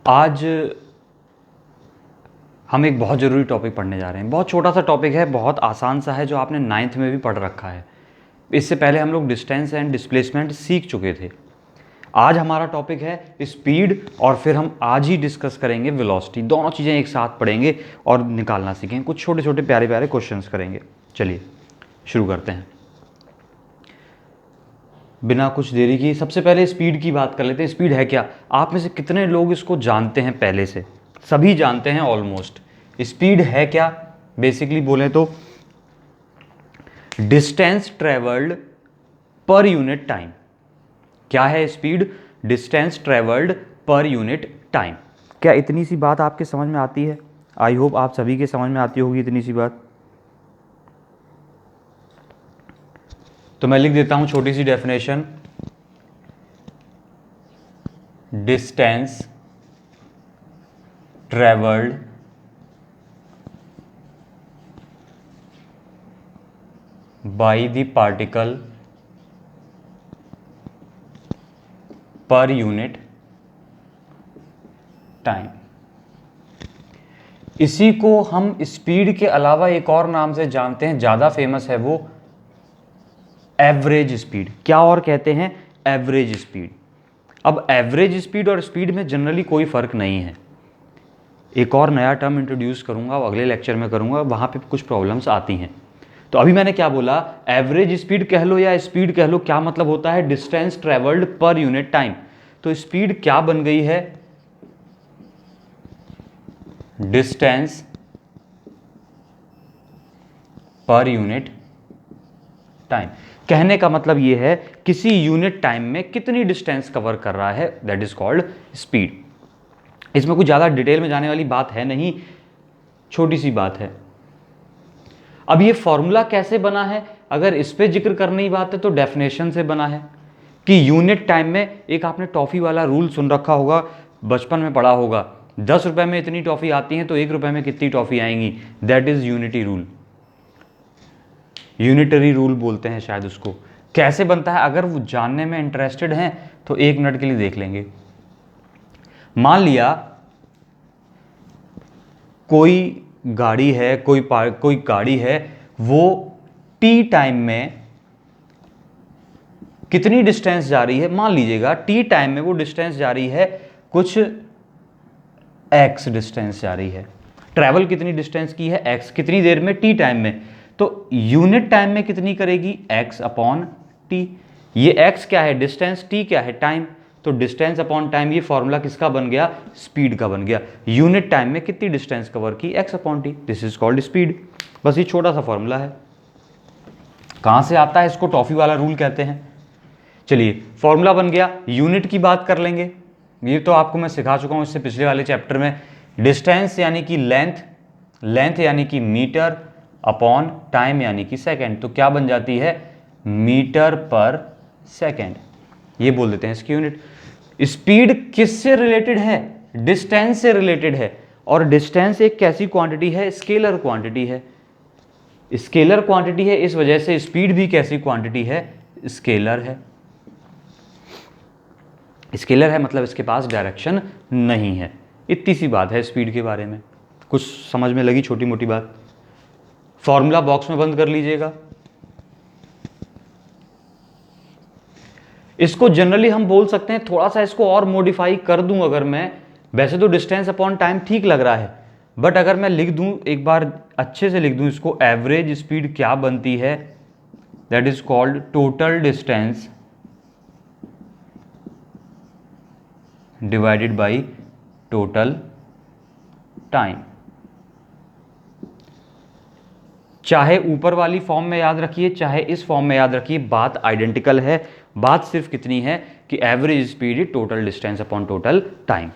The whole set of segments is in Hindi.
आज हम एक बहुत ज़रूरी टॉपिक पढ़ने जा रहे हैं। बहुत छोटा सा टॉपिक है, बहुत आसान सा है, जो आपने 9th में भी पढ़ रखा है। इससे पहले हम लोग डिस्टेंस एंड डिस्प्लेसमेंट सीख चुके थे। आज हमारा टॉपिक है स्पीड, और फिर हम आज ही डिस्कस करेंगे वेलोसिटी। दोनों चीज़ें एक साथ पढ़ेंगे और निकालना सीखेंगे। कुछ छोटे छोटे प्यारे प्यारे क्वेश्चंस करेंगे। चलिए शुरू करते हैं बिना कुछ देरी की। सबसे पहले स्पीड की बात कर लेते हैं। स्पीड है क्या? आप में से कितने लोग इसको जानते हैं? पहले से सभी जानते हैं ऑलमोस्ट। स्पीड है क्या? बेसिकली बोले तो डिस्टेंस ट्रेवल्ड पर यूनिट टाइम। क्या है स्पीड? डिस्टेंस ट्रेवल्ड पर यूनिट टाइम। क्या इतनी सी बात आपके समझ में आती है? आई होप आप सभी के समझ में आती होगी इतनी सी बात। तो मैं लिख देता हूं छोटी सी definition. Distance travelled by the particle per unit time. इसी को हम स्पीड के अलावा एक और नाम से जानते हैं, ज्यादा फेमस है वो, एवरेज स्पीड। क्या और कहते हैं? Average speed. अब एवरेज स्पीड और स्पीड में जनरली कोई फर्क नहीं है। एक और नया टर्म इंट्रोड्यूस करूंगा, अगले लेक्चर में करूंगा, वहां पे कुछ प्रॉब्लम्स आती हैं। तो अभी मैंने क्या बोला? एवरेज स्पीड कह लो या स्पीड कह लो, क्या मतलब होता है? डिस्टेंस ट्रेवल्ड पर यूनिट टाइम। तो स्पीड क्या बन गई है? डिस्टेंस पर यूनिट टाइम। कहने का मतलब यह है किसी यूनिट टाइम में कितनी डिस्टेंस कवर कर रहा है, दैट इज कॉल्ड स्पीड। इसमें कुछ ज्यादा डिटेल में जाने वाली बात है नहीं, छोटी सी बात है। अब ये फॉर्मूला कैसे बना है? अगर इस पे जिक्र करने की बात है तो डेफिनेशन से बना है कि यूनिट टाइम में, एक आपने टॉफी वाला रूल सुन रखा होगा, बचपन में पढ़ा होगा, 10 रुपए में इतनी टॉफी आती है तो 1 रुपए में कितनी टॉफी आएंगी, that is unity rule. Unitary rule बोलते हैं शायद उसको। कैसे बनता है अगर वो जानने में इंटरेस्टेड हैं तो 1 मिनट के लिए देख लेंगे। मान लिया कोई गाड़ी है, कोई गाड़ी है, वो टी टाइम में कितनी डिस्टेंस जा रही है? मान लीजिएगा टी टाइम में वो डिस्टेंस जा रही है, कुछ एक्स डिस्टेंस जा रही है। ट्रैवल कितनी डिस्टेंस की है? एक्स। कितनी देर में? टी टाइम में। तो यूनिट टाइम में कितनी करेगी? X upon T. ये एक्स क्या है? डिस्टेंस। टी क्या है? टाइम। तो डिस्टेंस अपॉन टाइम, ये फॉर्मूला किसका बन गया? स्पीड का बन गया। यूनिट टाइम में कितनी डिस्टेंस कवर की? X upon T. This is called speed. बस ये छोटा सा फॉर्मूला है। कहां से आता है? इसको टॉफी वाला रूल कहते हैं। चलिए फॉर्मूला बन गया, यूनिट की बात कर लेंगे। ये तो आपको मैं सिखा चुका हूं इससे पिछले वाले चैप्टर में। डिस्टेंस यानी कि लेंथ, लेंथ यानी कि मीटर अपॉन टाइम यानी कि सेकंड। तो क्या बन जाती है? मीटर पर सेकंड। ये बोल देते हैं इसकी यूनिट। स्पीड किससे रिलेटेड है? डिस्टेंस से रिलेटेड है। और डिस्टेंस एक कैसी क्वांटिटी है? स्केलर क्वांटिटी है। स्केलर क्वांटिटी है, इस वजह से स्पीड भी कैसी क्वांटिटी है? स्केलर है। स्केलर है मतलब इसके पास डायरेक्शन नहीं है। इतनी सी बात है स्पीड के बारे में। कुछ समझ में लगी छोटी मोटी बात? फॉर्मूला बॉक्स में बंद कर लीजिएगा। इसको जनरली हम बोल सकते हैं, थोड़ा सा इसको और मॉडिफाई कर दूं अगर मैं, वैसे तो डिस्टेंस अपॉन टाइम ठीक लग रहा है, बट अगर मैं लिख दूं, एक बार अच्छे से लिख दूं इसको, एवरेज स्पीड क्या बनती है? That is called total distance divided by total time. चाहे ऊपर वाली फॉर्म में याद रखिए, चाहे इस फॉर्म में याद रखिए, बात आइडेंटिकल है। बात सिर्फ कितनी है कि average speed is total distance upon total time.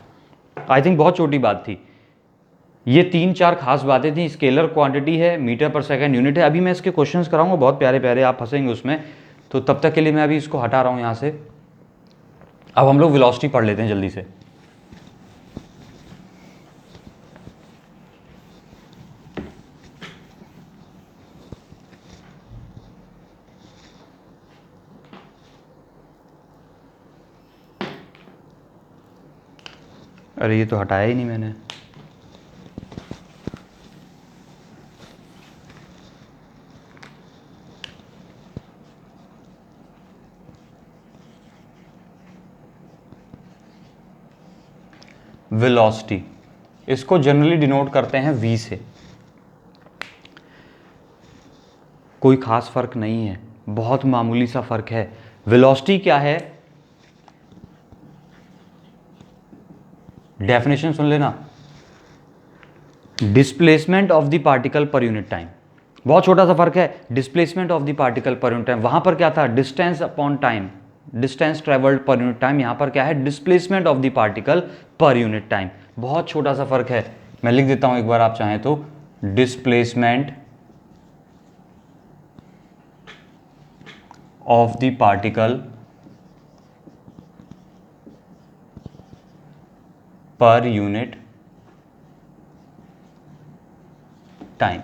I think बहुत छोटी बात थी। ये 3-4 खास बातें थी। स्केलर क्वांटिटी है, मीटर पर सेकंड यूनिट है। अभी मैं इसके क्वेश्चंस कराऊंगा बहुत प्यारे प्यारे, आप फंसेंगे उसमें। तो तब तक के लिए मैं अभी इसको हटा रहा हूं यहां से। अब हम लोग वेलोसिटी पढ़ लेते हैं जल्दी से। अरे ये तो हटाया ही नहीं मैंने। वेलोसिटी, इसको जनरली डिनोट करते हैं v से। कोई खास फर्क नहीं है, बहुत मामूली सा फर्क है। वेलोसिटी क्या है, डेफिनेशन सुन लेना, displacement of the particle per unit time. बहुत छोटा सा फर्क है, displacement of the particle per unit time. वहां पर क्या था, distance upon time, distance travelled पर यूनिट टाइम। यहां पर क्या है, displacement of the particle per unit time. बहुत छोटा सा फर्क है, मैं लिख देता हूं एक बार आप चाहें तो, displacement of the particle per unit time.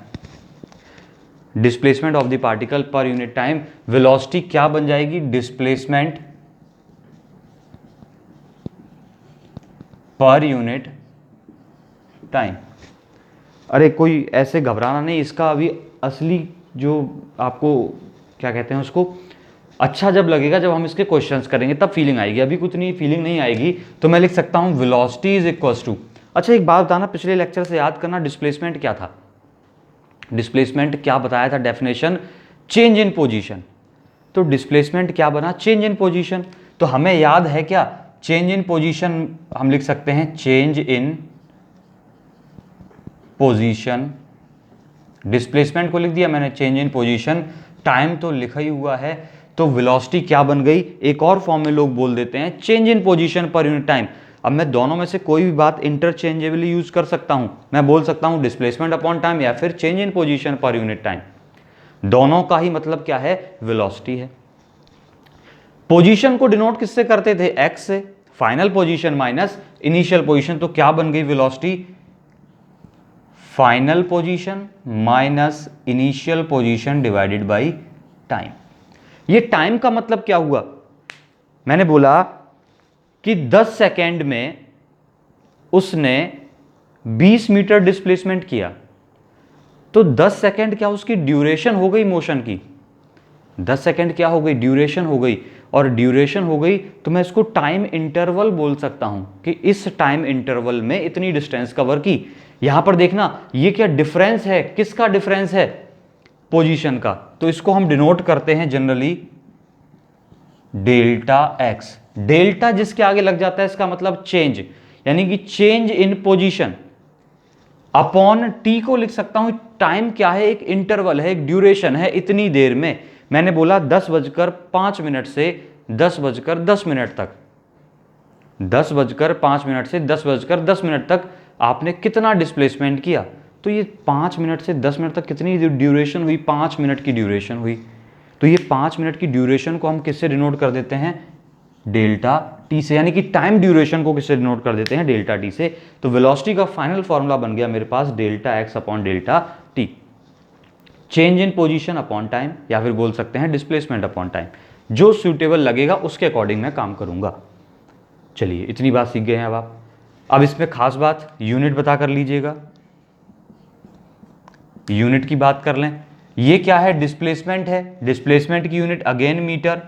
Displacement of the particle per unit time, velocity क्या बन जाएगी, डिस्प्लेसमेंट पर यूनिट टाइम। अरे कोई ऐसे घबराना नहीं, इसका अभी असली जो आपको क्या कहते हैं उसको, अच्छा जब लगेगा जब हम इसके क्वेश्चंस करेंगे तब फीलिंग आएगी, अभी कुछ नहीं फीलिंग नहीं आएगी। तो मैं लिख सकता हूं वेलोसिटी इज इक्वल्स टू, अच्छा एक बात बताना, पिछले लेक्चर से याद करना, डिस्प्लेसमेंट क्या था, डिस्प्लेसमेंट क्या बताया था डेफिनेशन, चेंज इन पोजीशन। तो डिस्प्लेसमेंट क्या बना, चेंज इन पोजीशन। तो हमें याद है क्या, चेंज इन पोजीशन हम लिख सकते हैं चेंज इन पोजीशन। डिस्प्लेसमेंट को लिख दिया मैंने, चेंज इन पोजीशन, टाइम तो लिखा ही हुआ है। तो वेलोसिटी क्या बन गई, एक और फॉर्म में लोग बोल देते हैं चेंज इन पोजीशन पर यूनिट टाइम। अब मैं दोनों में से कोई भी बात इंटरचेंजेबली यूज कर सकता हूं, मैं बोल सकता हूं डिस्प्लेसमेंट अपॉन टाइम या फिर चेंज इन पोजीशन पर यूनिट टाइम। दोनों का ही मतलब क्या है, वेलोसिटी है। पोजीशन को डिनोट किससे करते थे, एक्स से, final position minus initial position. तो क्या बन गई velocity, final position minus initial position divided by time. ये टाइम का मतलब क्या हुआ, मैंने बोला कि 10 सेकेंड में उसने 20 मीटर डिस्प्लेसमेंट किया, तो 10 सेकेंड क्या उसकी ड्यूरेशन हो गई मोशन की, 10 सेकेंड क्या हो गई, ड्यूरेशन हो गई। और ड्यूरेशन हो गई तो मैं इसको टाइम इंटरवल बोल सकता हूं कि इस टाइम इंटरवल में इतनी डिस्टेंस कवर की। यहां पर देखना ये क्या डिफरेंस है, किसका डिफरेंस है, पोजीशन का। तो इसको हम डिनोट करते हैं जनरली डेल्टा एक्स। डेल्टा जिसके आगे लग जाता है इसका मतलब चेंज, यानी कि change in position upon T को लिख सकता हूं, टाइम क्या है, एक इंटरवल है, एक ड्यूरेशन है, इतनी देर में। मैंने बोला 10:05 से 10:10 तक, 10:05 से 10:10 तक आपने कितना डिस्प्लेसमेंट किया। तो ये 5 मिनट से 10 मिनट तक कितनी ड्यूरेशन हुई, 5 मिनट की ड्यूरेशन हुई। तो ये 5 मिनट की ड्यूरेशन को हम किससे डिनोट कर देते हैं, डेल्टा टी से, यानी कि टाइम ड्यूरेशन को किससे डिनोट कर देते हैं, डेल्टा टी से। तो वेलोसिटी का फाइनल फॉर्मूला बन गया मेरे पास delta X upon delta T, change in position upon time, या फिर बोल सकते हैं डिस्प्लेसमेंट अपॉन टाइम। जो सूटेबल लगेगा उसके अकॉर्डिंग मैं काम करूंगा। चलिए इतनी बात सीख गए हैं अब आप। अब इसमें खास बात यूनिट बता कर लीजिएगा, यूनिट की बात कर लें। ये क्या है, डिस्प्लेसमेंट है, डिस्प्लेसमेंट की यूनिट अगेन मीटर,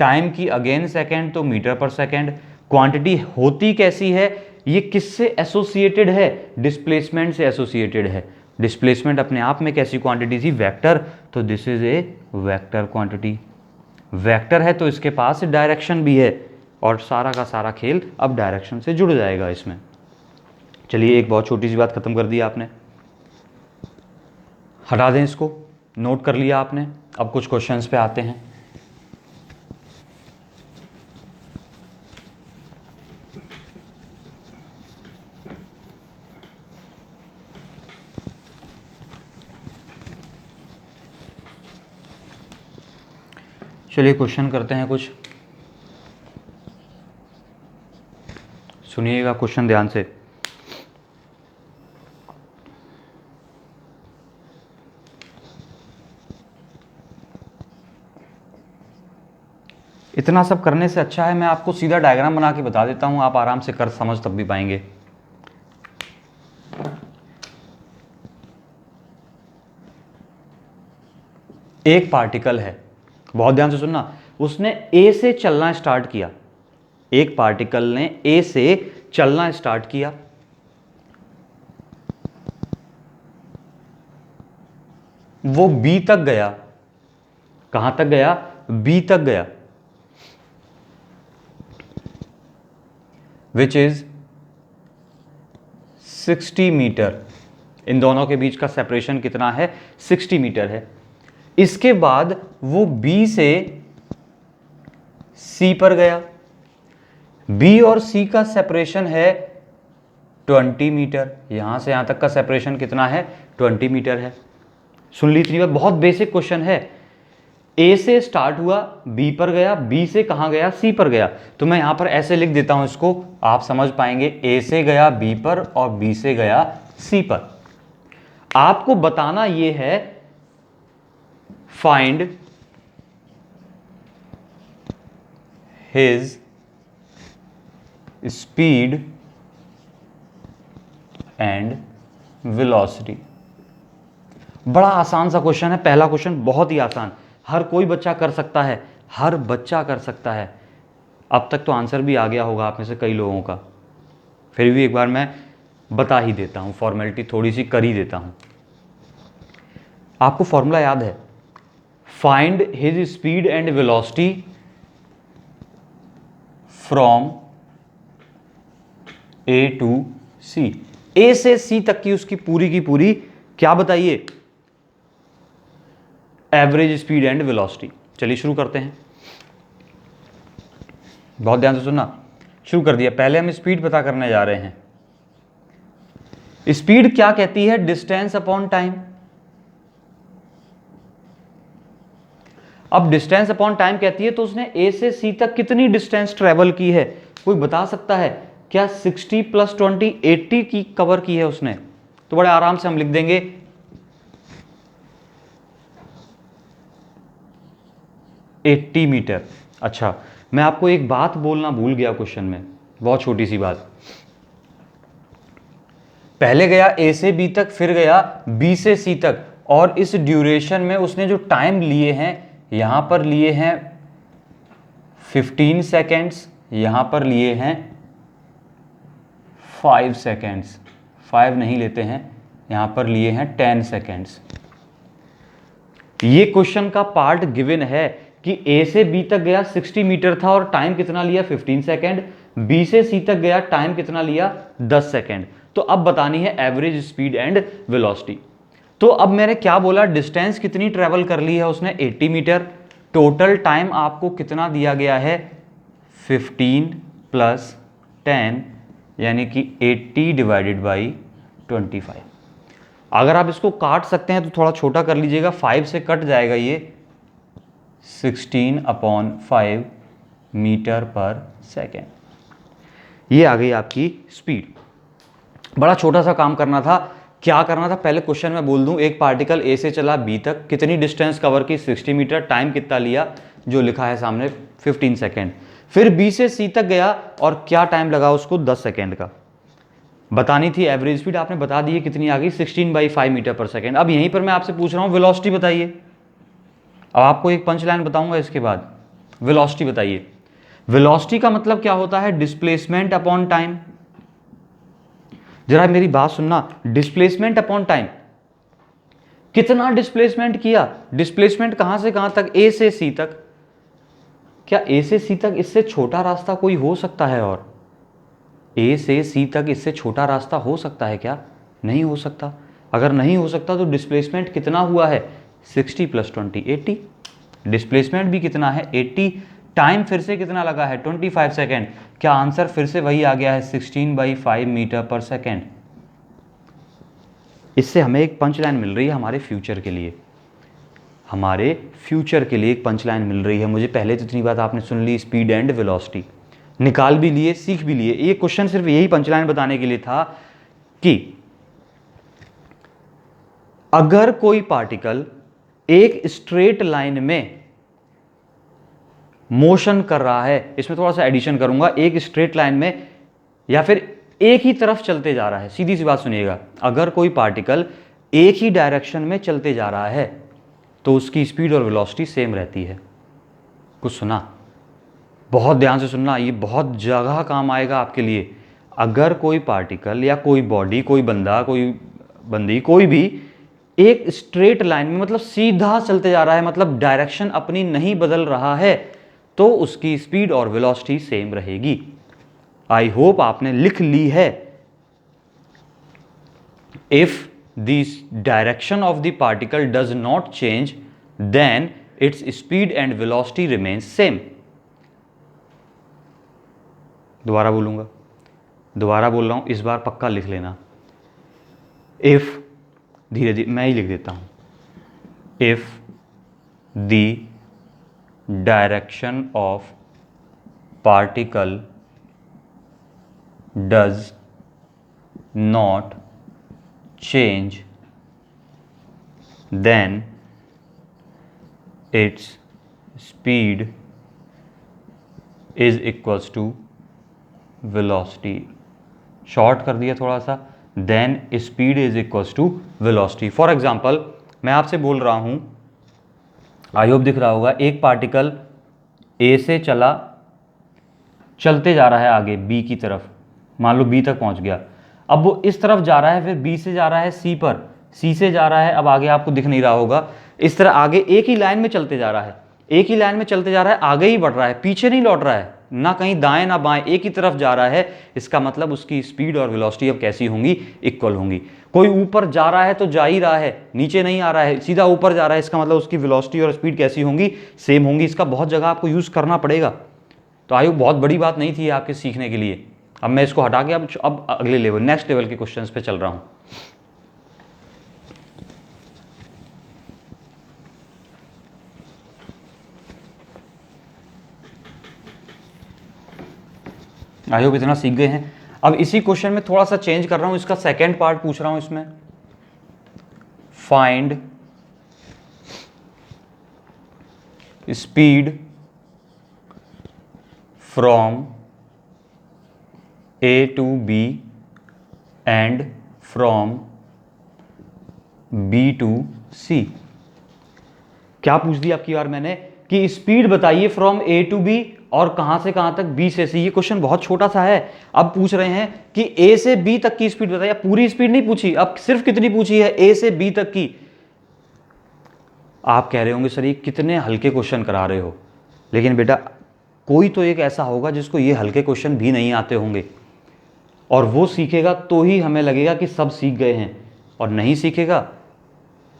टाइम की अगेन सेकेंड, तो मीटर पर सेकेंड। क्वांटिटी होती कैसी है, ये किससे एसोसिएटेड है, डिस्प्लेसमेंट से एसोसिएटेड है। डिस्प्लेसमेंट अपने आप में कैसी क्वांटिटी थी, वेक्टर, तो this is a vector quantity. Vector है तो इसके पास डायरेक्शन भी है, और सारा का सारा खेल अब डायरेक्शन से जुड़ जाएगा इसमें। चलिए एक बहुत छोटी सी बात खत्म कर दी आपने, हटा दें इसको, नोट कर लिया आपने। अब कुछ क्वेश्चंस पे आते हैं। चलिए क्वेश्चन करते हैं कुछ, सुनिएगा क्वेश्चन ध्यान से। इतना सब करने से अच्छा है मैं आपको सीधा डायग्राम बना के बता देता हूं, आप आराम से कर समझ तब भी पाएंगे। एक पार्टिकल है, बहुत ध्यान से सुनना, उसने ए से चलना स्टार्ट किया, एक पार्टिकल ने ए से चलना स्टार्ट किया, वो बी तक गया, कहां तक गया, बी तक गया, विच इज 60 मीटर। इन दोनों के बीच का सेपरेशन कितना है, 60 मीटर है। इसके बाद वो बी से सी पर गया, बी और सी का सेपरेशन है 20 मीटर, यहां से यहां तक का सेपरेशन कितना है, 20 मीटर है। सुन ली इतनी बात, बहुत बेसिक क्वेश्चन है। ए से स्टार्ट हुआ, बी पर गया, बी से कहां गया, सी पर गया। तो मैं यहां पर ऐसे लिख देता हूं इसको, आप समझ पाएंगे, ए से गया बी पर और बी से गया सी पर। आपको बताना यह है find his speed and velocity. बड़ा आसान सा क्वेश्चन है, पहला क्वेश्चन बहुत ही आसान, हर कोई बच्चा कर सकता है, हर बच्चा कर सकता है। अब तक तो आंसर भी आ गया होगा आप में से कई लोगों का, फिर भी एक बार मैं बता ही देता हूं, फॉर्मेलिटी थोड़ी सी कर ही देता हूं। आपको फॉर्मूला याद है, find his speed and velocity from A to C. A से सी तक की उसकी पूरी की पूरी क्या बताइए, एवरेज स्पीड एंड वेलोसिटी। चलिए शुरू करते हैं, बहुत ध्यान से सुनना, शुरू कर दिया। पहले हम स्पीड पता करने जा रहे हैं। स्पीड क्या कहती है, डिस्टेंस अपॉन टाइम। अब डिस्टेंस अपॉन टाइम कहती है, तो उसने ए से सी तक कितनी डिस्टेंस ट्रेवल की है, कोई बता सकता है क्या? 60 + 20 80 की कवर की है उसने। तो बड़े आराम से हम लिख देंगे 80 मीटर। अच्छा, मैं आपको एक बात बोलना भूल गया क्वेश्चन में, बहुत छोटी सी बात। पहले गया ए से बी तक, फिर गया बी से सी तक, और इस ड्यूरेशन में उसने जो टाइम लिए हैं, यहां पर लिए हैं 15 सेकेंड्स, यहां पर लिए हैं 5 सेकेंड्स, 5 नहीं लेते हैं, यहां पर लिए हैं 10 सेकेंड्स। ये क्वेश्चन का पार्ट गिवन है कि ए से बी तक गया 60 मीटर था और टाइम कितना लिया, 15 सेकेंड। बी से सी तक गया, टाइम कितना लिया, 10 सेकेंड। तो अब बतानी है एवरेज स्पीड एंड वेलोसिटी। तो अब मैंने क्या बोला, डिस्टेंस कितनी ट्रेवल कर ली है उसने, 80 मीटर। टोटल टाइम आपको कितना दिया गया है, 15 + 10, यानी कि 80 / 25। अगर आप इसको काट सकते हैं तो थोड़ा छोटा कर लीजिएगा, 5 से कट जाएगा ये, 16/5 मीटर पर सेकेंड। ये आ गई आपकी स्पीड। बड़ा छोटा सा काम करना था। क्या करना था, पहले क्वेश्चन में बोल दूं, एक पार्टिकल ए से चला बी तक, कितनी डिस्टेंस कवर की, 60 मीटर, टाइम कितना लिया, जो लिखा है सामने 15 सेकेंड। फिर बी से सी तक गया और क्या टाइम लगा उसको, 10 सेकेंड का। बतानी थी एवरेज स्पीड, आपने बता दी है कितनी आ गई, 16/5 मीटर पर सेकेंड। अब यहीं पर मैं आपसे पूछ रहा हूं वेलोसिटी बताइए। अब आपको एक पंच लाइन बताऊंगा इसके बाद, वेलोसिटी बताइए। वेलोसिटी का मतलब क्या होता है, डिस्प्लेसमेंट अपॉन टाइम। जरा मेरी बात सुनना, डिस्प्लेसमेंट अपॉन टाइम, कितना डिस्प्लेसमेंट किया, डिस्प्लेसमेंट कहां से कहां तक, ए से सी तक। क्या ए से सी तक इससे छोटा रास्ता कोई हो सकता है? और ए से सी तक इससे छोटा रास्ता हो सकता है क्या? नहीं हो सकता। अगर नहीं हो सकता तो डिस्प्लेसमेंट कितना हुआ है, 60 + 20 80। डिस्प्लेसमेंट भी कितना है, 80। टाइम फिर से कितना लगा है, 25 सेकेंड। क्या आंसर फिर से वही आ गया है, 16/5 मीटर पर सेकेंड। इससे हमें एक पंच लाइन मिल रही है हमारे फ्यूचर के लिए, हमारे फ्यूचर के लिए एक पंच लाइन मिल रही है मुझे। पहले तो इतनी बात आपने सुन ली, स्पीड एंड वेलोसिटी निकाल भी लिए, सीख भी लिए। ये क्वेश्चन सिर्फ यही पंच लाइन बताने के लिए था कि अगर कोई पार्टिकल एक स्ट्रेट लाइन में मोशन कर रहा है, इसमें थोड़ा सा एडिशन करूंगा, एक स्ट्रेट लाइन में या फिर एक ही तरफ चलते जा रहा है, सीधी सी बात सुनिएगा, अगर कोई पार्टिकल एक ही डायरेक्शन में चलते जा रहा है, तो उसकी स्पीड और वेलोसिटी सेम रहती है। कुछ सुना? बहुत ध्यान से सुनना, ये बहुत जगह काम आएगा आपके लिए। अगर कोई पार्टिकल या कोई बॉडी, कोई बंदा, कोई बंदी, कोई भी एक स्ट्रेट लाइन में, मतलब सीधा चलते जा रहा है, मतलब डायरेक्शन अपनी नहीं बदल रहा है, तो उसकी स्पीड और वेलोसिटी सेम रहेगी। आई होप आपने लिख ली है। If the direction of the particle does not change then its speed and velocity remains same. दोबारा बोलूंगा, दोबारा बोल रहा हूं, इस बार पक्का लिख लेना। इफ, धीरे धीरे मैं ही लिख देता हूं, if the direction of particle does not change then its speed is equals to velocity. Short कर दिया थोड़ा सा, then speed is equals to velocity. For example मैं आपसे बोल रहा हूं, आई होप दिख रहा होगा, एक पार्टिकल ए से चलते जा रहा है आगे बी की तरफ, मान लो बी तक पहुंच गया। अब वो इस तरफ जा रहा है, फिर बी से जा रहा है सी पर, सी से जा रहा है, अब आगे आपको दिख नहीं रहा होगा, इस तरह आगे एक ही लाइन में चलते जा रहा है, एक ही लाइन में चलते जा रहा है, आगे ही बढ़ रहा है, पीछे नहीं लौट रहा है, ना कहीं दाएं ना बाएं, एक ही तरफ जा रहा है। इसका मतलब उसकी स्पीड और वेलोसिटी अब कैसी होंगी? इक्वल होंगी। कोई ऊपर जा रहा है तो जा ही रहा है, नीचे नहीं आ रहा है, सीधा ऊपर जा रहा है, इसका मतलब उसकी वेलोसिटी और स्पीड कैसी होंगी? सेम होंगी। इसका बहुत जगह आपको यूज करना पड़ेगा, तो आयु बहुत बड़ी बात नहीं थी आपके सीखने के लिए। अब मैं इसको हटा के अब अगले लेवल, नेक्स्ट लेवल के क्वेश्चंस पे चल रहा हूं। आई होप इतना सीख गए हैं। अब इसी क्वेश्चन में थोड़ा सा चेंज कर रहा हूं, इसका सेकेंड पार्ट पूछ रहा हूं इसमें। Find speed from A to B and from B to C. क्या पूछ दिया आपकी बार मैंने कि स्पीड बताइए फ्रॉम ए टू बी और कहां से कहां तक, बी से सी। ये क्वेश्चन बहुत छोटा सा है। अब पूछ रहे हैं कि ए से बी तक की स्पीड बताइए। पूरी स्पीड नहीं पूछी, अब सिर्फ कितनी पूछी है? ए से बी तक की। आप कह रहे होंगे सर ये कितने हल्के क्वेश्चन करा रहे हो, लेकिन बेटा कोई तो एक ऐसा होगा जिसको ये हल्के क्वेश्चन भी नहीं आते होंगे, और वो सीखेगा तो ही हमें लगेगा कि सब सीख गए हैं, और नहीं सीखेगा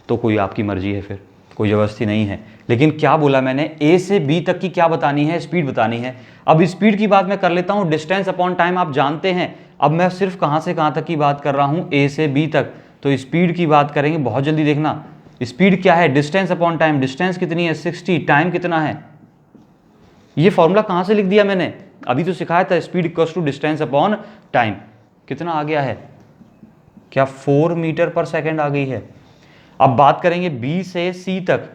तो कोई आपकी मर्जी है, फिर कोई ज़बरदस्ती नहीं है। लेकिन क्या बोला मैंने? ए से बी तक की क्या बतानी है? स्पीड बतानी है। अब स्पीड की बात मैं कर लेता हूं, डिस्टेंस अपॉन टाइम आप जानते हैं। अब मैं सिर्फ कहां से कहां तक की बात कर रहा हूं? ए से बी तक। तो स्पीड की बात करेंगे, बहुत जल्दी देखना। स्पीड क्या है? Distance upon time. डिस्टेंस कितनी है? 60। टाइम कितना है? ये फॉर्मूला कहां से लिख दिया मैंने? अभी तो सिखाया था, speed equals to distance upon time. कितना आ गया है? क्या 4 मीटर पर सेकेंड आ गई है? अब बात करेंगे बी से सी तक,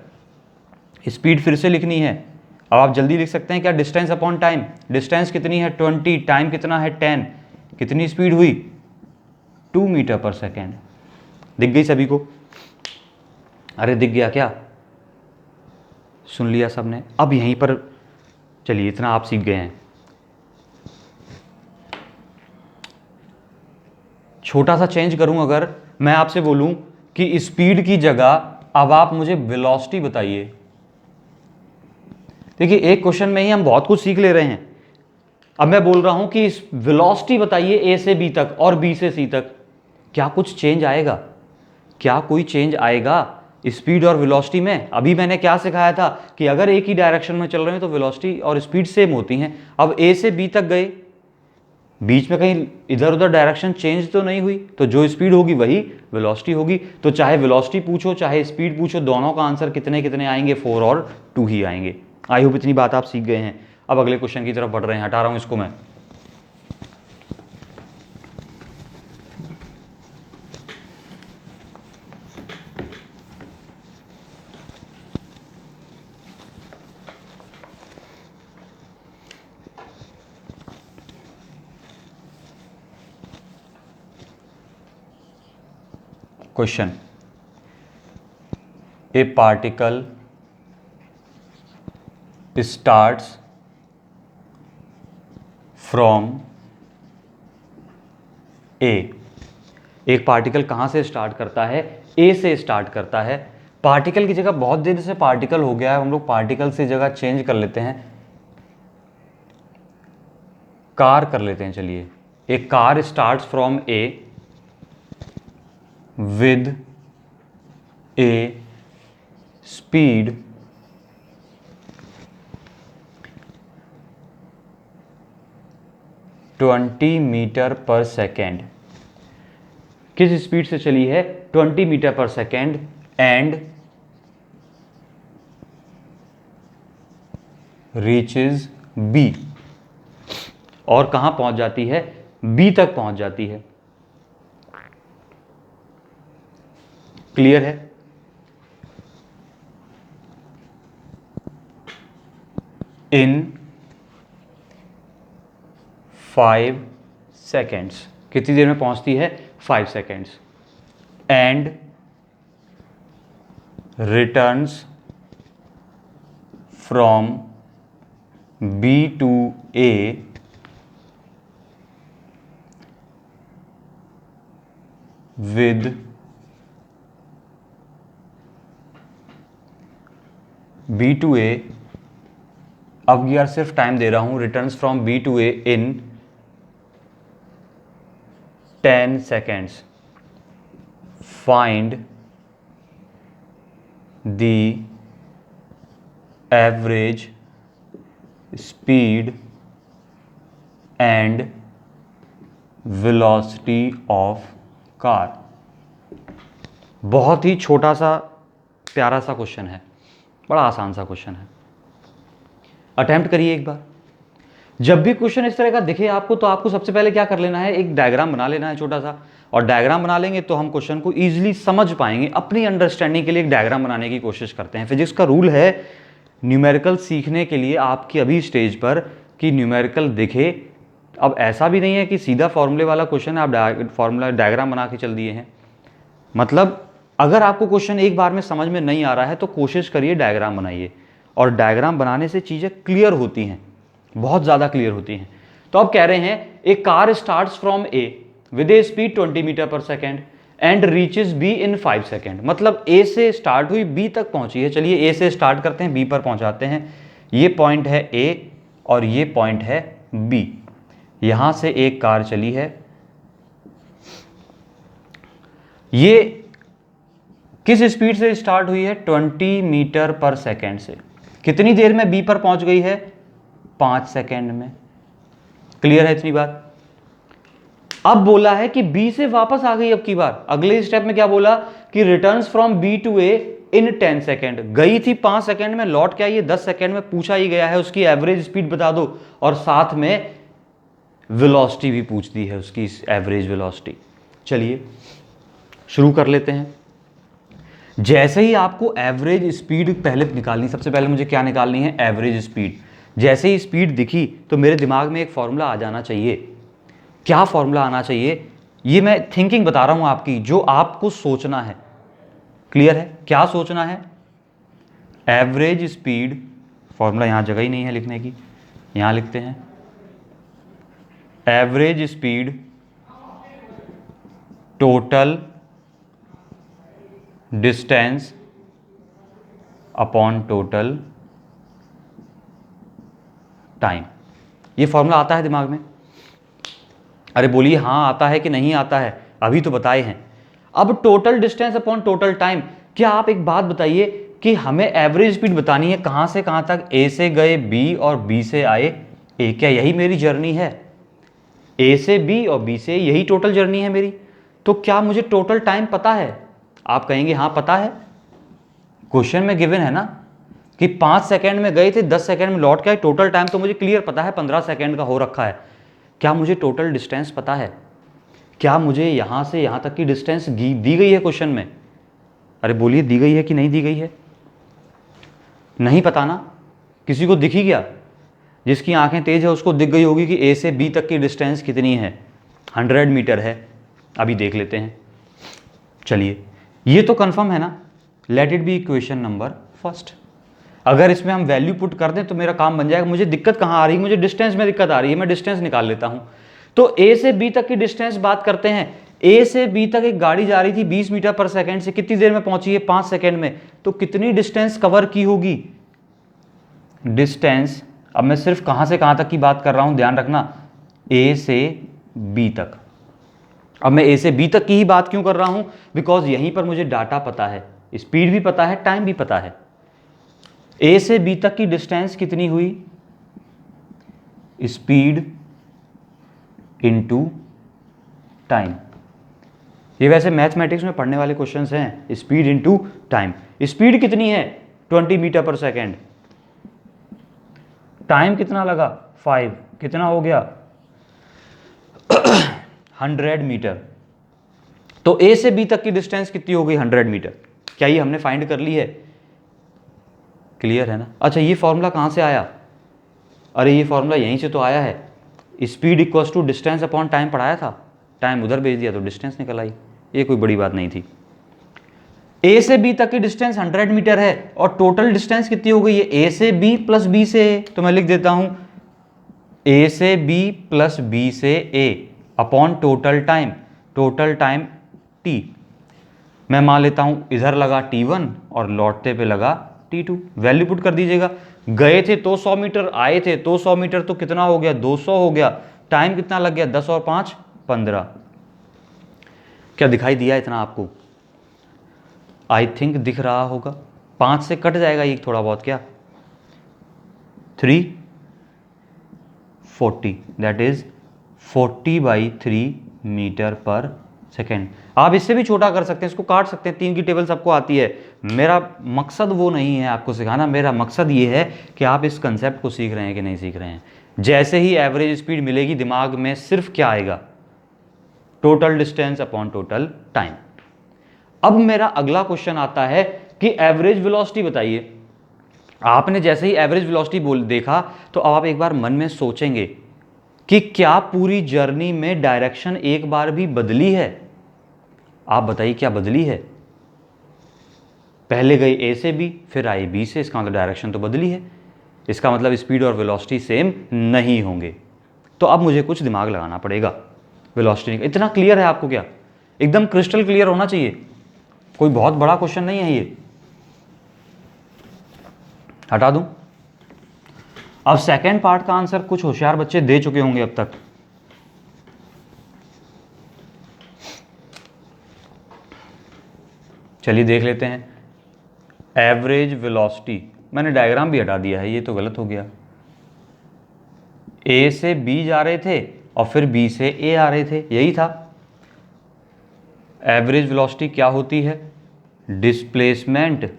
स्पीड फिर से लिखनी है। अब आप जल्दी लिख सकते हैं क्या? Distance upon time. डिस्टेंस कितनी है? 20। टाइम कितना है? 10। कितनी स्पीड हुई? 2 मीटर पर सेकेंड। दिख गई सभी को? अरे दिख गया क्या? सुन लिया सबने? अब यहीं पर चलिए, इतना आप सीख गए हैं। छोटा सा चेंज करूं, अगर मैं आपसे बोलूं कि स्पीड की जगह अब आप मुझे वेलोसिटी बताइए। देखिए एक क्वेश्चन में ही हम बहुत कुछ सीख ले रहे हैं। अब मैं बोल रहा हूं कि वेलोसिटी बताइए ए से बी तक और बी से सी तक, क्या कुछ चेंज आएगा? क्या कोई चेंज आएगा स्पीड और वेलोसिटी में? अभी मैंने क्या सिखाया था कि अगर एक ही डायरेक्शन में चल रहे हैं तो वेलोसिटी और स्पीड सेम होती हैं। अब ए से बी तक गए, बीच में कहीं इधर उधर डायरेक्शन चेंज तो नहीं हुई, तो जो स्पीड होगी वही वेलोसिटी होगी। तो चाहे वेलोसिटी पूछो चाहे स्पीड पूछो, दोनों का आंसर कितने कितने आएंगे? 4 और 2 ही आएंगे। आई होप इतनी बात आप सीख गए हैं। अब अगले क्वेश्चन की तरफ बढ़ रहे हैं, हटा रहा हूं इसको मैं। Question, a particle starts from A. एक पार्टिकल कहाँ से स्टार्ट करता है? ए से स्टार्ट करता है। पार्टिकल की जगह बहुत देर से पार्टिकल हो गया है, हम लोग पार्टिकल से जगह चेंज कर लेते हैं, कार कर लेते हैं। चलिए, a car starts from A with a speed 20 metre per second. किस स्पीड से चली है? 20 metre per second and reaches B. और कहां पहुंच जाती है? बी तक पहुंच जाती है। क्लियर है? In 5 seconds. कितनी देर में पहुंचती है? 5 seconds. And returns from B to A with B to A. अब यार सिर्फ टाइम दे रहा हूं। Returns from B to A in 10 seconds. Find the average speed and velocity of car. बहुत ही छोटा सा प्यारा सा क्वेश्चन है, बड़ा आसान सा क्वेश्चन है। अटेम्प्ट करिए एक बार। जब भी क्वेश्चन इस तरह का दिखे आपको, तो आपको सबसे पहले क्या कर लेना है? एक डायग्राम बना लेना है छोटा सा। और डायग्राम बना लेंगे तो हम क्वेश्चन को इजीली समझ पाएंगे। अपनी अंडरस्टैंडिंग के लिए एक डायग्राम बनाने की कोशिश करते हैं। फिजिक्स का रूल है न्यूमेरिकल सीखने के लिए आपकी अभी स्टेज पर कि न्यूमेरिकल दिखे। अब ऐसा भी नहीं है कि सीधा फॉर्मूले वाला क्वेश्चन है, आप फॉर्मूला डायग्राम बना के चल दिए हैं। मतलब अगर आपको क्वेश्चन एक बार में समझ में नहीं आ रहा है तो कोशिश करिए डायग्राम बनाइए। और डायग्राम बनाने से चीज़ें क्लियर होती हैं, बहुत ज़्यादा क्लियर होती हैं। तो अब कह रहे हैं a car starts from A with a speed 20 metre per second and reaches B in 5 second. मतलब ए से स्टार्ट हुई, बी तक पहुंची है। चलिए ए से स्टार्ट करते हैं, बी पर पहुंचाते हैं। ये पॉइंट है ए और ये पॉइंट है बी। यहां से एक कार चली है। ये किस स्पीड से स्टार्ट हुई है? 20 मीटर पर सेकेंड से। कितनी देर में बी पर पहुंच गई है? 5 सेकेंड में। क्लियर है इतनी बात? अब बोला है कि बी से वापस आ गई। अब की बार अगले स्टेप में क्या बोला कि returns from B to A in 10 second. गई थी 5 सेकेंड में, लौट के आई 10 सेकेंड में। पूछा ही गया है उसकी एवरेज स्पीड बता दो, और साथ में वेलोसिटी भी पूछ दी है, उसकी एवरेज वेलोसिटी। चलिए शुरू कर लेते हैं। जैसे ही आपको एवरेज स्पीड पहले निकालनी, सबसे पहले मुझे क्या निकालनी है? Average speed. जैसे ही स्पीड दिखी तो मेरे दिमाग में एक फॉर्मूला आ जाना चाहिए। क्या फॉर्मूला आना चाहिए? ये मैं थिंकिंग बता रहा हूं आपकी, जो आपको सोचना है। क्लियर है? क्या सोचना है? Average speed. फॉर्मूला यहां जगह ही नहीं है लिखने की, यहां लिखते हैं average speed total distance upon total time. ये फॉर्मूला आता है दिमाग में? अरे बोलिए हाँ आता है कि नहीं आता है? अभी तो बताए हैं। अब total distance upon total time. क्या आप एक बात बताइए कि हमें एवरेज स्पीड बतानी है कहां से कहां तक? ए से गए बी और बी से आए ए। क्या यही मेरी जर्नी है? ए से बी और बी से, यही टोटल जर्नी है मेरी। तो क्या मुझे टोटल टाइम पता है? आप कहेंगे हाँ पता है, क्वेश्चन में गिवन है ना कि 5 सेकेंड में गए थे, 10 सेकेंड में लौट के आए। टोटल टाइम तो मुझे क्लियर पता है, 15 सेकेंड का हो रखा है। क्या मुझे टोटल डिस्टेंस पता है? क्या मुझे यहां से यहां तक की डिस्टेंस दी गई है क्वेश्चन में? अरे बोलिए दी गई है कि नहीं दी गई है? नहीं पता ना? किसी को दिखी क्या? जिसकी आंखें तेज है उसको दिख गई होगी कि ए से बी तक की डिस्टेंस कितनी है? 100 मीटर है। अभी देख लेते हैं। चलिए, ये तो कंफर्म है ना let it be equation number first. अगर इसमें हम वैल्यू पुट कर दें तो मेरा काम बन जाएगा। मुझे दिक्कत कहाँ आ रही है, मुझे डिस्टेंस में दिक्कत आ रही है, मैं डिस्टेंस निकाल लेता हूं। तो ए से बी तक की डिस्टेंस बात करते हैं। ए से बी तक एक गाड़ी जा रही थी 20 मीटर पर सेकंड से, कितनी देर में पहुंची है, 5 सेकंड में। तो कितनी डिस्टेंस कवर की होगी, डिस्टेंस। अब मैं सिर्फ कहां से कहां तक की बात कर रहा हूं, ध्यान रखना, ए से बी तक। अब मैं ए से बी तक की ही बात क्यों कर रहा हूं, बिकॉज यहीं पर मुझे डाटा पता है, स्पीड भी पता है, टाइम भी पता है। ए से बी तक की डिस्टेंस कितनी हुई, स्पीड इनटू टाइम। ये वैसे मैथमेटिक्स में पढ़ने वाले क्वेश्चंस हैं, स्पीड इनटू टाइम। स्पीड कितनी है 20 मीटर पर सेकेंड, टाइम कितना लगा 5, कितना हो गया 100 मीटर। तो ए से बी तक की डिस्टेंस कितनी हो गई 100 मीटर। क्या ये हमने फाइंड कर ली है, क्लियर है ना। अच्छा ये फॉर्मूला कहां से आया, अरे ये फॉर्मूला यहीं से तो आया है, speed equals to distance upon time पढ़ाया था, टाइम उधर भेज दिया तो डिस्टेंस निकल आई, ये कोई बड़ी बात नहीं थी। ए से बी तक की डिस्टेंस 100 मीटर है और टोटल डिस्टेंस कितनी हो गई है, ए से बी प्लस बी से ए। तो मैं लिख देता हूं ए से बी प्लस बी से ए अपॉन टोटल टाइम टी। मैं मान लेता हूं इधर लगा T1 और लौटते पे लगा T2। वैल्यू पुट कर दीजिएगा, गए थे तो 100 मीटर, आए थे तो 100 मीटर, तो कितना हो गया 200 हो गया। टाइम कितना लग गया 10 और 5 15। क्या दिखाई दिया इतना आपको, आई थिंक दिख रहा होगा। 5 से कट जाएगा ये थोड़ा बहुत, क्या 340, that is 40/3 metre per second. आप इससे भी छोटा कर सकते हैं, इसको काट सकते हैं, 3 की टेबल सबको आती है। मेरा मकसद वो नहीं है आपको सिखाना, मेरा मकसद ये है कि आप इस कंसेप्ट को सीख रहे हैं कि नहीं सीख रहे हैं। जैसे ही एवरेज स्पीड मिलेगी दिमाग में सिर्फ क्या आएगा, total distance upon total time. अब मेरा अगला क्वेश्चन आता है कि एवरेज वेलोसिटी बताइए। आपने जैसे ही एवरेज वेलोसिटी बोल देखा तो अब आप एक बार मन में सोचेंगे कि क्या पूरी जर्नी में डायरेक्शन एक बार भी बदली है। आप बताइए क्या बदली है, पहले गए ए से बी फिर आए बी से, इसका मतलब डायरेक्शन तो बदली है, इसका मतलब स्पीड और वेलोसिटी सेम नहीं होंगे। तो अब मुझे कुछ दिमाग लगाना पड़ेगा। वेलोसिटी इतना क्लियर है आपको क्या, एकदम क्रिस्टल क्लियर होना चाहिए, कोई बहुत बड़ा क्वेश्चन नहीं है ये, हटा दूं। अब सेकेंड पार्ट का आंसर कुछ होशियार बच्चे दे चुके होंगे अब तक। चलिए देख लेते हैं। एवरेज वेलोसिटी, मैंने डायग्राम भी हटा दिया है, ये तो गलत हो गया। ए से बी जा रहे थे और फिर बी से ए आ रहे थे, यही था। एवरेज वेलोसिटी क्या होती है, डिस्प्लेसमेंट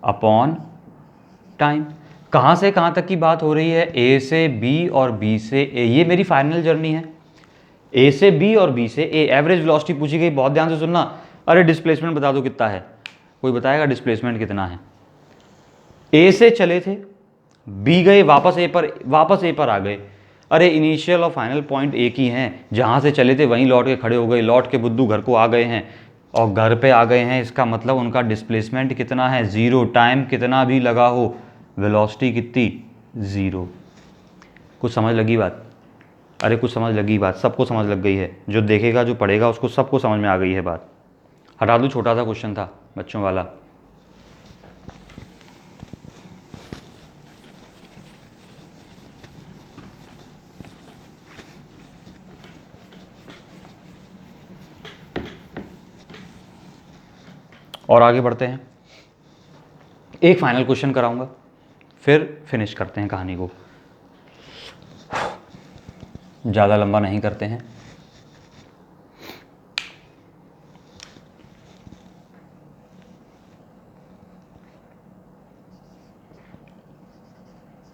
अपॉन टाइम। कहां से कहां तक की बात हो रही है, ए से बी और बी से ए, ये मेरी फाइनल जर्नी है। ए से बी और बी से ए, एवरेज वेलोसिटी पूछी गई, बहुत ध्यान से सुनना। अरे डिस्प्लेसमेंट बता दो कितना है, कोई बताएगा डिस्प्लेसमेंट कितना है। ए से चले थे, बी गए, वापस ए पर आ गए। अरे इनिशियल और फाइनल पॉइंट एक ही हैं, जहां से चले थे वहीं लौट के खड़े हो गए, लौट के बुद्धू घर को आ गए हैं और घर पे आ गए हैं, इसका मतलब उनका डिस्प्लेसमेंट कितना है 0। टाइम कितना भी लगा हो, वेलोसिटी कितनी 0। कुछ समझ लगी बात, अरे कुछ समझ लगी बात, सबको समझ लग गई है, जो देखेगा जो पढ़ेगा उसको सबको समझ में आ गई है बात। हटा दूँ, छोटा सा क्वेश्चन था बच्चों वाला। और आगे बढ़ते हैं, एक फाइनल क्वेश्चन कराऊंगा फिर फिनिश करते हैं कहानी को, ज़्यादा लंबा नहीं करते हैं।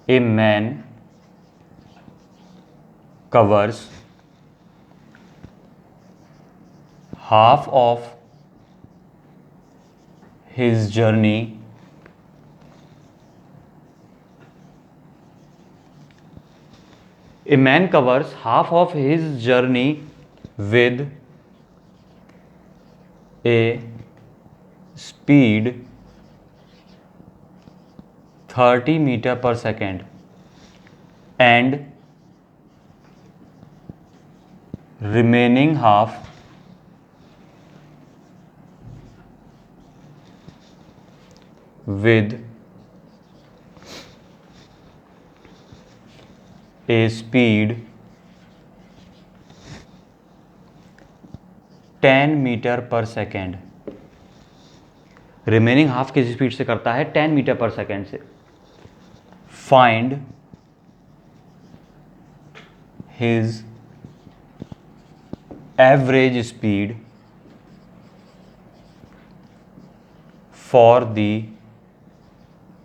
A man covers half of his journey a man covers half of his journey with a speed 30 metre per second and remaining half with a speed 10 metre per second. Remaining half किस स्पीड से करता है? 10 मीटर पर सेकेंड से। Find his average speed for the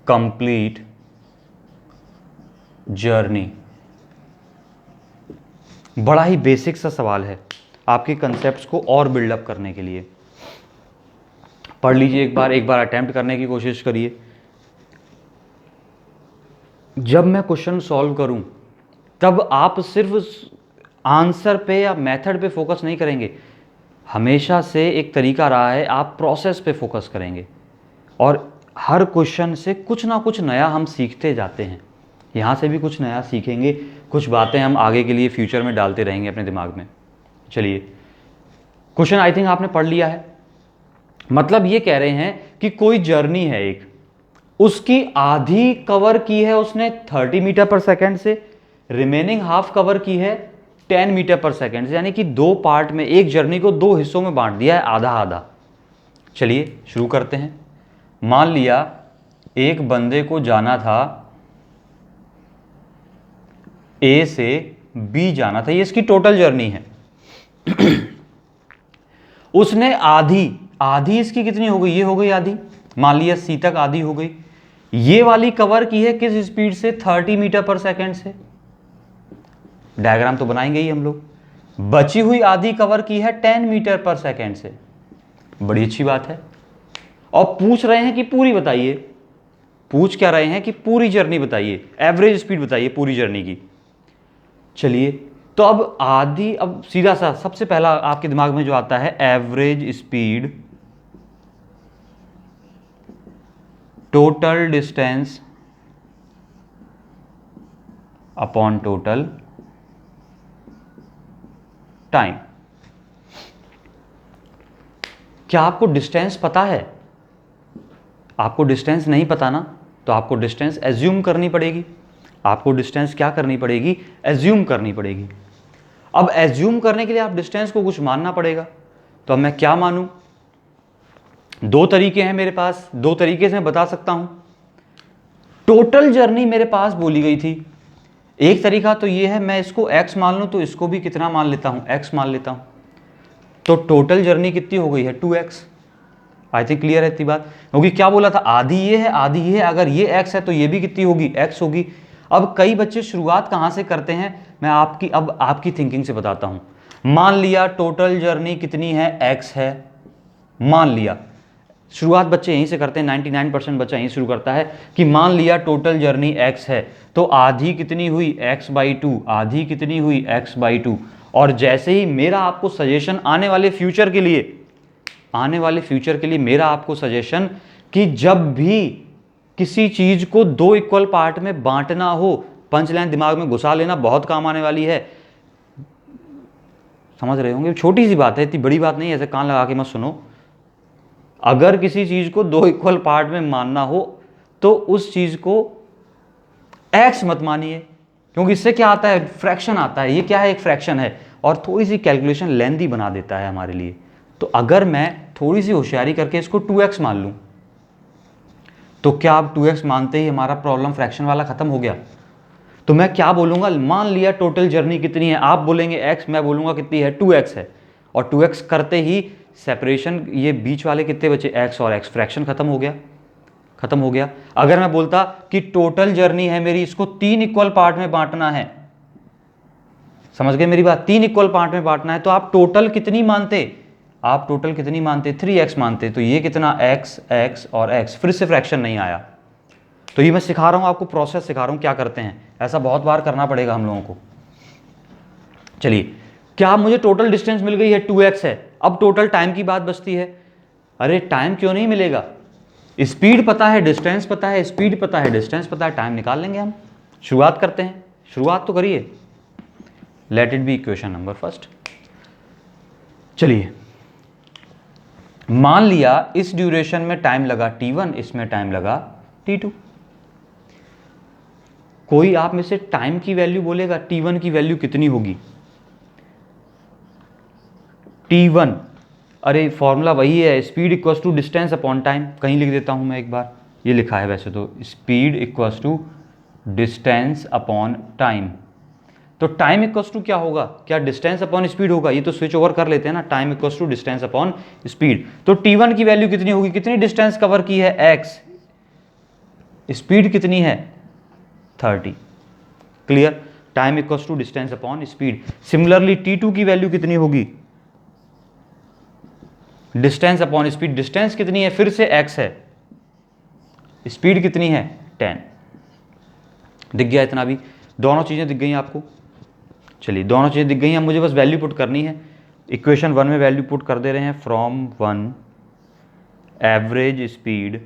complete journey. बड़ा ही बेसिक सा सवाल है आपके कंसेप्ट्स को और बिल्डअप करने के लिए। पढ़ लीजिए एक बार अटेम्प्ट करने की कोशिश करिए। जब मैं क्वेश्चन सॉल्व करूं तब आप सिर्फ आंसर पे या मेथड पे फोकस नहीं करेंगे। हमेशा से एक तरीका रहा है, आप प्रोसेस पे फोकस करेंगे और हर क्वेश्चन से कुछ ना कुछ नया हम सीखते जाते हैं। यहाँ से भी कुछ नया सीखेंगे, कुछ बातें हम आगे के लिए फ्यूचर में डालते रहेंगे अपने दिमाग में। चलिए, क्वेश्चन आई थिंक आपने पढ़ लिया है। मतलब ये कह रहे हैं कि कोई जर्नी है एक, उसकी आधी कवर की है उसने 30 मीटर पर सेकेंड से, रिमेनिंग हाफ कवर की है 10 मीटर पर सेकेंड से, यानी कि दो पार्ट में एक जर्नी को दो हिस्सों में बांट दिया है, आधा आधा। चलिए शुरू करते हैं। मान लिया एक बंदे को जाना था ए से बी जाना था, ये इसकी टोटल जर्नी है। उसने आधी इसकी कितनी हो गई? ये हो गई आधी। मान लिया सी तक आधी हो गई। ये वाली कवर की है किस स्पीड से? 30 मीटर पर सेकेंड से। डायग्राम तो बनाएंगे ही हम लोग। बची हुई आधी कवर की है 10 मीटर पर सेकेंड से। बड़ी अच्छी बात है। और पूछ रहे हैं कि पूरी बताइए। पूछ क्या रहे हैं कि पूरी जर्नी बताइए, एवरेज स्पीड बताइए पूरी जर्नी की। चलिए, तो अब सीधा सा सबसे पहला आपके दिमाग में जो आता है, average speed total distance upon total time. क्या आपको डिस्टेंस पता है? आपको डिस्टेंस नहीं पता ना, तो आपको डिस्टेंस एज्यूम करनी पड़ेगी। आपको डिस्टेंस क्या करनी पड़ेगी? एज्यूम करनी पड़ेगी। अब एज्यूम करने के लिए आप डिस्टेंस को कुछ मानना पड़ेगा। तो अब मैं क्या मानूं? दो तरीके हैं मेरे पास, दो तरीके से मैं बता सकता हूं। टोटल जर्नी मेरे पास बोली गई थी। एक तरीका तो ये है, मैं इसको x मान लूं तो इसको भी कितना मान लेता हूं? x मान लेता हूं। तो टोटल जर्नी कितनी हो गई है? 2x। आई थिंक क्लियर है इतनी बात। क्योंकि क्या बोला था? आधी ये है आधी ये है, अगर ये x है तो ये भी कितनी होगी? x होगी। अब कई बच्चे शुरुआत कहां से करते हैं, मैं आपकी थिंकिंग से बताता हूं। मान लिया टोटल जर्नी कितनी है? x है। मान लिया, शुरुआत बच्चे यहीं से करते हैं, 99% बच्चा यहीं शुरू करता है कि मान लिया टोटल जर्नी x है, तो आधी कितनी हुई? x/2। आधी कितनी हुई? x/2। और जैसे ही मेरा आपको सजेशन आने वाले फ्यूचर के लिए मेरा आपको सजेशन कि जब भी किसी चीज को दो इक्वल पार्ट में बांटना हो, पंच लाइन दिमाग में घुसा लेना, बहुत काम आने वाली है। समझ रहे होंगे, छोटी सी बात है, इतनी बड़ी बात नहीं है, ऐसे कान लगा के मत सुनो। अगर किसी चीज को दो इक्वल पार्ट में मानना हो तो उस चीज को x मत मानिए, क्योंकि इससे क्या आता है? फ्रैक्शन आता है। ये क्या है? एक फ्रैक्शन है और थोड़ी सी कैलकुलेशन लेंथी बना देता है हमारे लिए। तो अगर मैं थोड़ी सी होशियारी करके इसको 2x मान लूं, तो क्या आप 2x मानते ही हमारा प्रॉब्लम फ्रैक्शन वाला खत्म हो गया? तो मैं क्या बोलूंगा? मान लिया टोटल जर्नी कितनी है, आप बोलेंगे x, मैं बोलूंगा कितनी है? 2x है। और 2x करते ही सेपरेशन, ये बीच वाले कितने बचे? x और x, फ्रैक्शन खत्म हो गया। अगर मैं बोलता कि टोटल जर्नी है मेरी, इसको 3 इक्वल पार्ट में बांटना है, समझ गए मेरी बात? 3 इक्वल पार्ट में बांटना है, तो आप टोटल कितनी मानते? 3x मानते। तो ये कितना? x और x, फिर से फ्रैक्शन नहीं आया। तो ये मैं सिखा रहा हूं आपको, प्रोसेस सिखा रहा हूं क्या करते हैं। ऐसा बहुत बार करना पड़ेगा हम लोगों को। चलिए, क्या मुझे टोटल डिस्टेंस मिल गई है? 2x है। अब टोटल टाइम की बात बचती है। अरे टाइम क्यों नहीं मिलेगा, स्पीड पता है, डिस्टेंस पता है, स्पीड पता है, डिस्टेंस पता है, टाइम निकाल लेंगे हम। शुरुआत करते हैं, शुरुआत तो करिए। Let it be equation number first. चलिए, मान लिया इस ड्यूरेशन में टाइम लगा t1, इसमें टाइम लगा t2। कोई आप में से टाइम की वैल्यू बोलेगा, t1 की वैल्यू कितनी होगी? t1, अरे फॉर्मूला वही है, speed equals to distance upon time. कहीं लिख देता हूं मैं एक बार, ये लिखा है वैसे तो, speed equals to distance upon time. तो टाइम इक्वल्स टू क्या होगा, क्या डिस्टेंस अपॉन स्पीड होगा? ये तो स्विच ओवर कर लेते हैं ना, time equals to distance upon speed. तो t1 की वैल्यू कितनी होगी, कितनी डिस्टेंस कवर की है, x, स्पीड कितनी है 30। Clear, time equals to distance upon speed. Similarly t2 की वैल्यू कितनी होगी, डिस्टेंस अपॉन स्पीड। डिस्टेंस कितनी है, फिर से x है, स्पीड कितनी है 10। दिख गया इतना भी, दोनों चीजें दिख गई आपको। चलिए, दोनों चीजें दिख गई हैं, मुझे बस वैल्यू पुट करनी है। इक्वेशन 1 में वैल्यू पुट कर दे रहे हैं, from 1 average speed,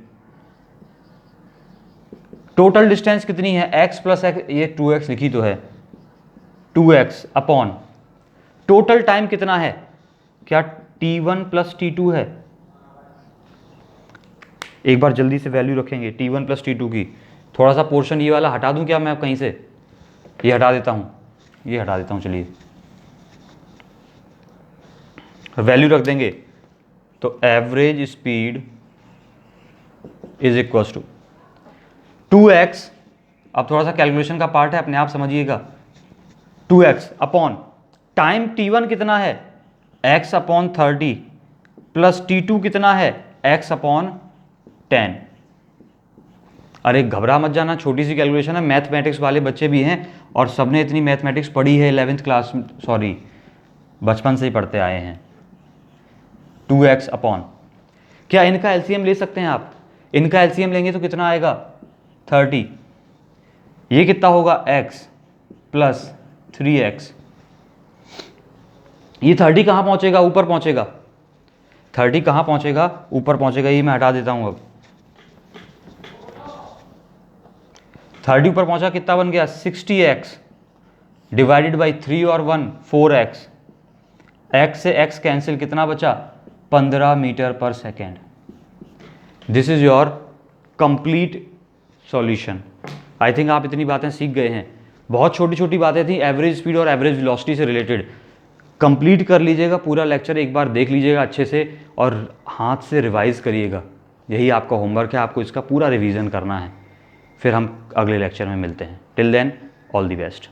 total distance कितनी है x प्लस एक्स, ये 2x लिखी तो है, 2x अपॉन टोटल टाइम कितना है, क्या t1 प्लस t2 है? एक बार जल्दी से वैल्यू रखेंगे t1 प्लस t2 की। थोड़ा सा पोर्शन ये वाला हटा दूं क्या मैं कहीं से, ये हटा देता हूं, ये हटा देता हूं। चलिए, वैल्यू रख देंगे, तो average speed is equals to 2x, अब थोड़ा सा कैलकुलेशन का पार्ट है, अपने आप समझिएगा, 2x अपॉन टाइम t1 कितना है, x अपॉन 30 प्लस t2 कितना है, x अपॉन 10। अरे घबरा मत जाना, छोटी सी कैलकुलेशन है, मैथमेटिक्स वाले बच्चे भी हैं और सबने इतनी मैथमेटिक्स पढ़ी है 11th क्लास, सॉरी बचपन से ही पढ़ते आए हैं। 2x अपॉन, क्या इनका एलसीएम ले सकते हैं आप? इनका एलसीएम लेंगे तो कितना आएगा 30, ये कितना होगा x प्लस 3x। ये 30 कहाँ पहुंचेगा, ऊपर पहुंचेगा, 30 कहाँ पहुंचेगा, ऊपर पहुंचेगा। ये मैं हटा देता हूं, अब 30 ऊपर पहुंचा, कितना बन गया 60x डिवाइडेड बाई 3 और 1 4x, x से x कैंसिल, कितना बचा 15 metre per second. This is your complete solution. I think आप इतनी बातें सीख गए हैं, बहुत छोटी छोटी बातें थी एवरेज स्पीड और एवरेज वेलोसिटी से रिलेटेड। कंप्लीट कर लीजिएगा पूरा लेक्चर, एक बार देख लीजिएगा अच्छे से और हाथ से रिवाइज करिएगा। यही आपका होमवर्क है, आपको इसका पूरा रिवीजन करना है। फिर हम अगले लेक्चर में मिलते हैं। Till then, all the best.